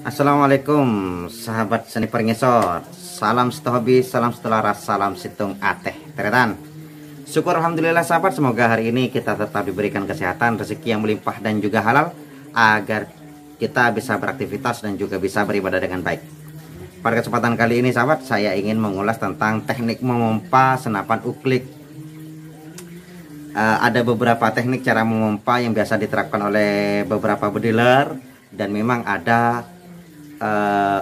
Assalamualaikum sahabat seni ngesot. Salam hobi, salam setelaras, salam situng ateh teretan. Syukur alhamdulillah sahabat, semoga hari ini kita tetap diberikan kesehatan, rezeki yang melimpah dan juga halal, agar kita bisa beraktivitas dan juga bisa beribadah dengan baik. Pada kesempatan kali ini sahabat, saya ingin mengulas tentang teknik memompa senapan uklik. Ada beberapa teknik cara memompa yang biasa diterapkan oleh beberapa bediler, dan memang ada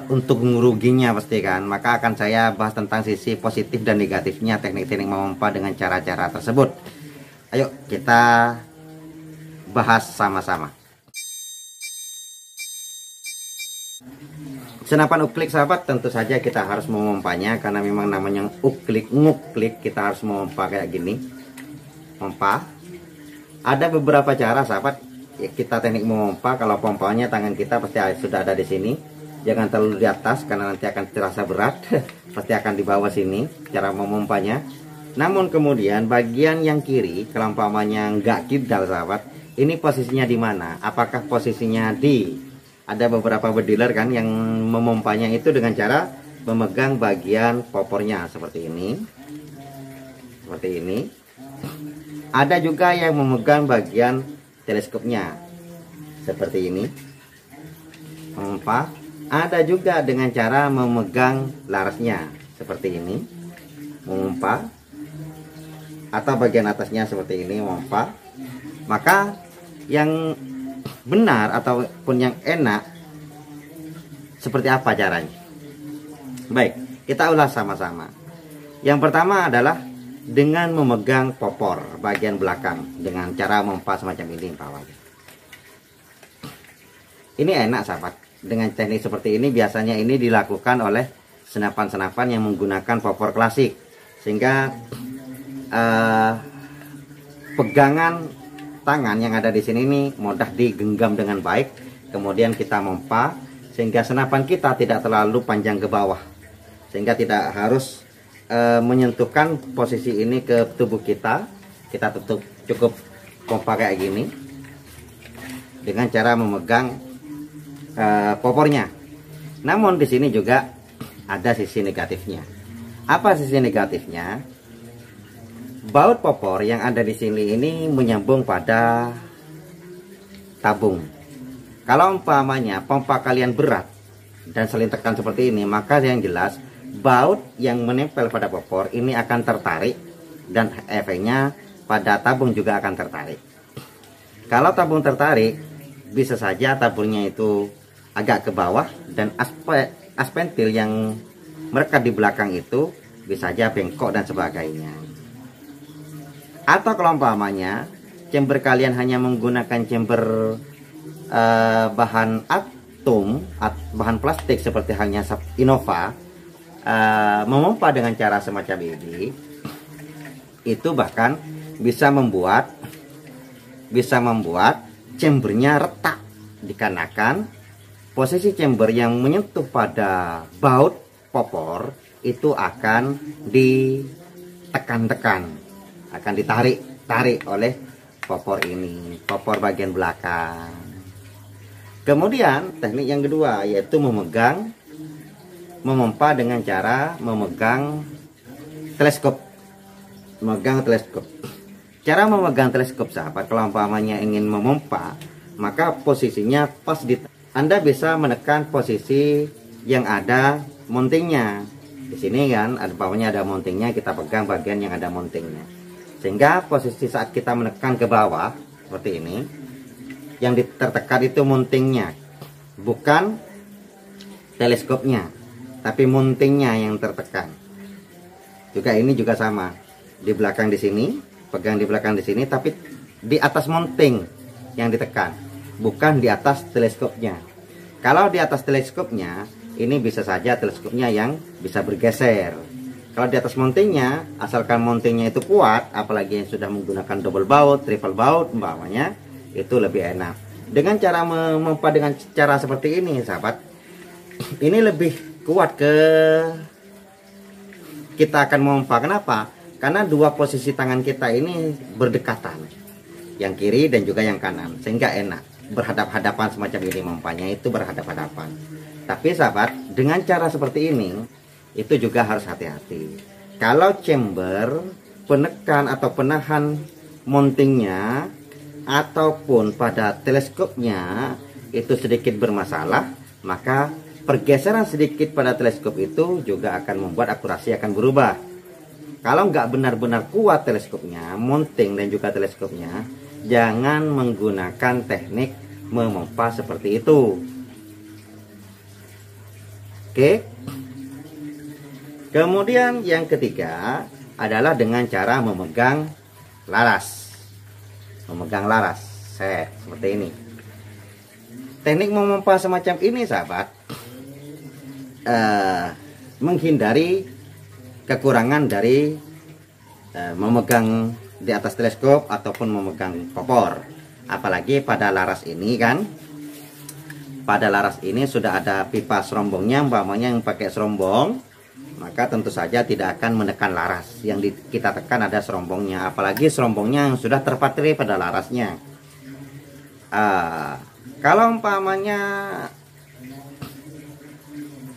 untuk nguruginya pasti kan. Maka akan saya bahas tentang sisi positif dan negatifnya teknik-teknik memompa dengan cara-cara tersebut. Ayo kita bahas sama-sama. Senapan uklik sahabat, tentu saja kita harus memompanya karena memang namanya uklik, nguklik, kita harus memompa kayak gini. Pompa. Ada beberapa cara sahabat ya, kita teknik memompa. Kalau pompanya tangan kita pasti sudah ada di sini. Jangan terlalu di atas karena nanti akan terasa berat. Pasti akan di bawah sini cara memompanya. Namun kemudian bagian yang kiri, kalau umpamanya nggak kidal sahabat, ini posisinya di mana? Apakah posisinya di? Ada beberapa bediler kan yang memompanya itu dengan cara memegang bagian popornya seperti ini. Seperti ini. Ada juga yang memegang bagian teleskopnya seperti ini, memompa. Ada juga dengan cara memegang larasnya seperti ini, memompa, atau bagian atasnya seperti ini, memompa. Maka yang benar ataupun yang enak seperti apa caranya? Baik, kita ulas sama-sama. Yang pertama adalah dengan memegang popor bagian belakang dengan cara memompa semacam ini bawahnya. Ini enak sahabat. Dengan teknik seperti ini biasanya ini dilakukan oleh senapan-senapan yang menggunakan popor klasik, sehingga pegangan tangan yang ada di sini ini mudah digenggam dengan baik. Kemudian kita memompa sehingga senapan kita tidak terlalu panjang ke bawah, sehingga tidak harus menyentuhkan posisi ini ke tubuh kita. Kita tutup cukup pompa kayak gini dengan cara memegang popornya. Namun di sini juga ada sisi negatifnya. Apa sisi negatifnya? Baut popor yang ada di sini ini menyambung pada tabung. Kalau umpamanya pompa kalian berat dan saling tekan seperti ini, maka yang jelas baut yang menempel pada popor ini akan tertarik dan efeknya pada tabung juga akan tertarik. Kalau tabung tertarik, bisa saja tabungnya itu agak ke bawah dan aspentil yang merekat di belakang itu bisa saja bengkok dan sebagainya. Atau kalau umpamanya chamber kalian hanya menggunakan chamber bahan atom, bahan plastik seperti halnya Innova, memompa dengan cara semacam ini, itu bahkan bisa membuat chambernya retak, dikarenakan posisi chamber yang menyentuh pada baut popor itu akan ditekan-tekan, akan ditarik oleh popor ini, popor bagian belakang. Kemudian teknik yang kedua yaitu memompa dengan cara memegang teleskop. Cara memegang teleskop sahabat, kalau umpamanya ingin memompa, maka posisinya pas di Anda bisa menekan posisi yang ada mountingnya. Di sini kan umpamanya ada mountingnya, kita pegang bagian yang ada mountingnya. Sehingga posisi saat kita menekan ke bawah seperti ini, yang tertekan itu mountingnya, bukan teleskopnya, tapi mountingnya yang tertekan. Juga ini juga sama, di belakang di sini, pegang di belakang di sini, tapi di atas mounting yang ditekan, bukan di atas teleskopnya. Kalau di atas teleskopnya, ini bisa saja teleskopnya yang bisa bergeser. Kalau di atas mountingnya, asalkan mountingnya itu kuat, apalagi yang sudah menggunakan double baut, triple baut umpamanya, itu lebih enak. Dengan cara memompa dengan cara seperti ini sahabat, ini lebih kuat ke kita akan memompa. Kenapa? Karena dua posisi tangan kita ini berdekatan, yang kiri dan juga yang kanan, sehingga enak. berhadap-hadapan semacam ini, memompanya itu berhadap-hadapan. Tapi sahabat, dengan cara seperti ini itu juga harus hati-hati. Kalau chamber penekan atau penahan mountingnya ataupun pada teleskopnya itu sedikit bermasalah, maka pergeseran sedikit pada teleskop itu juga akan membuat akurasi akan berubah. Kalau nggak benar-benar kuat teleskopnya, mounting dan juga teleskopnya, jangan menggunakan teknik memompa seperti itu. Oke. Kemudian yang ketiga adalah dengan cara memegang laras. Memegang laras, seperti ini. Teknik memompa semacam ini sahabat, menghindari kekurangan dari memegang di atas teleskop ataupun memegang popor. Apalagi pada laras ini kan, pada laras ini sudah ada pipa serombongnya, umpamanya yang pakai serombong, maka tentu saja tidak akan menekan laras. Yang kita tekan ada serombongnya, apalagi serombongnya yang sudah terpatri pada larasnya. Kalau umpamanya,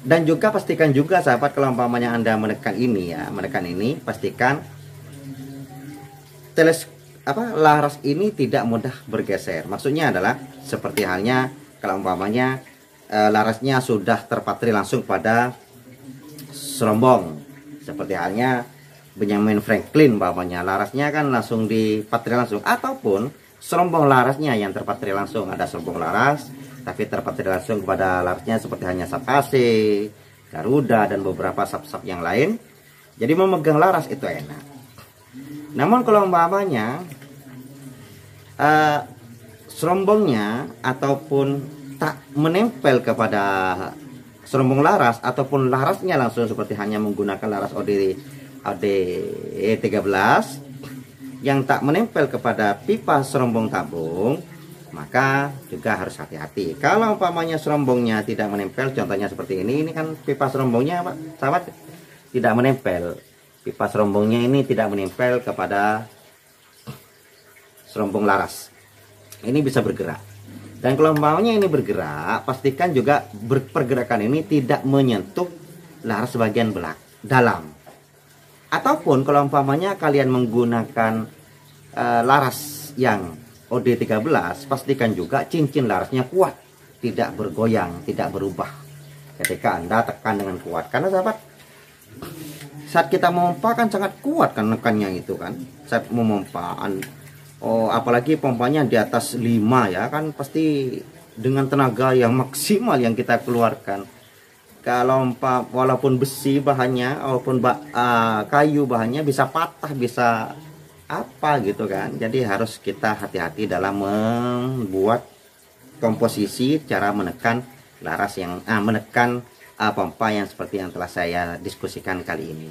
dan juga pastikan juga sahabat, kalau umpamanya Anda menekan ini ya, menekan ini, pastikan laras ini tidak mudah bergeser. Maksudnya adalah seperti halnya kalau umpamanya larasnya sudah terpatri langsung pada serombong, seperti halnya Benjamin Franklin umpamanya, larasnya kan langsung dipatri langsung, ataupun serombong larasnya yang terpatri langsung. Ada serombong laras tapi terpatri langsung kepada larasnya seperti halnya SAP AC, Garuda dan beberapa sub-sub yang lain. Jadi memegang laras itu enak. Namun kalau umpamanya serombongnya ataupun tak menempel kepada serombong laras, ataupun larasnya langsung seperti hanya menggunakan laras OD13 yang tak menempel kepada pipa serombong tabung, maka juga harus hati-hati. Kalau umpamanya serombongnya tidak menempel, contohnya seperti ini kan pipa serombongnya Pak, sahabat, tidak menempel. Pipa serombongnya ini tidak menempel kepada serombong laras. Ini bisa bergerak. Dan kalau umpamanya ini bergerak, pastikan juga pergerakan ini tidak menyentuh laras bagian dalam. Ataupun kalau umpamanya kalian menggunakan laras yang OD13, pastikan juga cincin larasnya kuat, tidak bergoyang, tidak berubah ketika Anda tekan dengan kuat. Karena sahabat, saat kita memompa kan sangat kuat kan nekannya itu kan, saat memompaan. Oh, apalagi pompanya di atas 5 ya kan, pasti dengan tenaga yang maksimal yang kita keluarkan. Kalau walaupun besi bahannya, walaupun kayu bahannya bisa patah, bisa apa gitu kan. Jadi harus kita hati-hati dalam membuat komposisi cara menekan laras yang menekan pompa yang seperti yang telah saya diskusikan kali ini.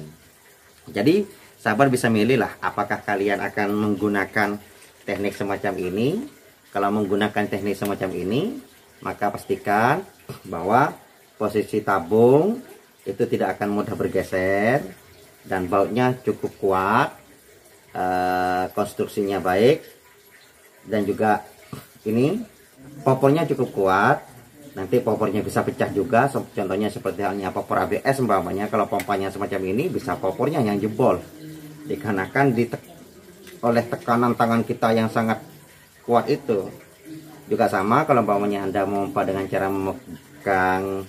Jadi sahabat bisa milih lah, apakah kalian akan menggunakan teknik semacam ini. Kalau menggunakan teknik semacam ini, maka pastikan bahwa posisi tabung itu tidak akan mudah bergeser dan bautnya cukup kuat, konstruksinya baik, dan juga ini popornya cukup kuat. Nanti popornya bisa pecah juga, contohnya seperti halnya popor ABS umpamanya. Kalau pompanya semacam ini, bisa popornya yang jebol dikarenakan oleh tekanan tangan kita yang sangat kuat itu. Juga sama kalau umpamanya Anda memompa dengan cara memegang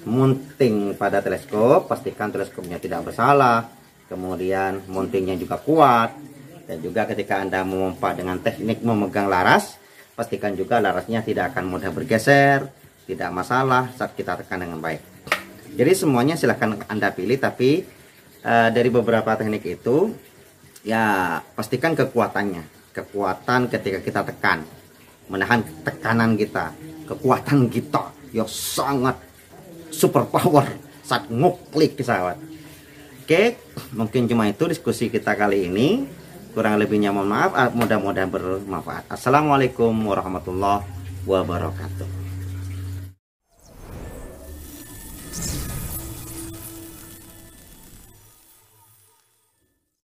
mounting pada teleskop, pastikan teleskopnya tidak bersalah, kemudian mountingnya juga kuat. Dan juga ketika Anda memompa dengan teknik memegang laras, pastikan juga larasnya tidak akan mudah bergeser, tidak masalah saat kita tekan dengan baik. Jadi semuanya silahkan Anda pilih, tapi dari beberapa teknik itu ya pastikan kekuatannya, kekuatan ketika kita tekan, menahan tekanan kita, kekuatan kita yang sangat super power saat nguklik sahabat. Oke, mungkin cuma itu diskusi kita kali ini. Kurang lebihnya mohon maaf, mudah-mudahan bermanfaat. Assalamualaikum warahmatullahi wabarakatuh.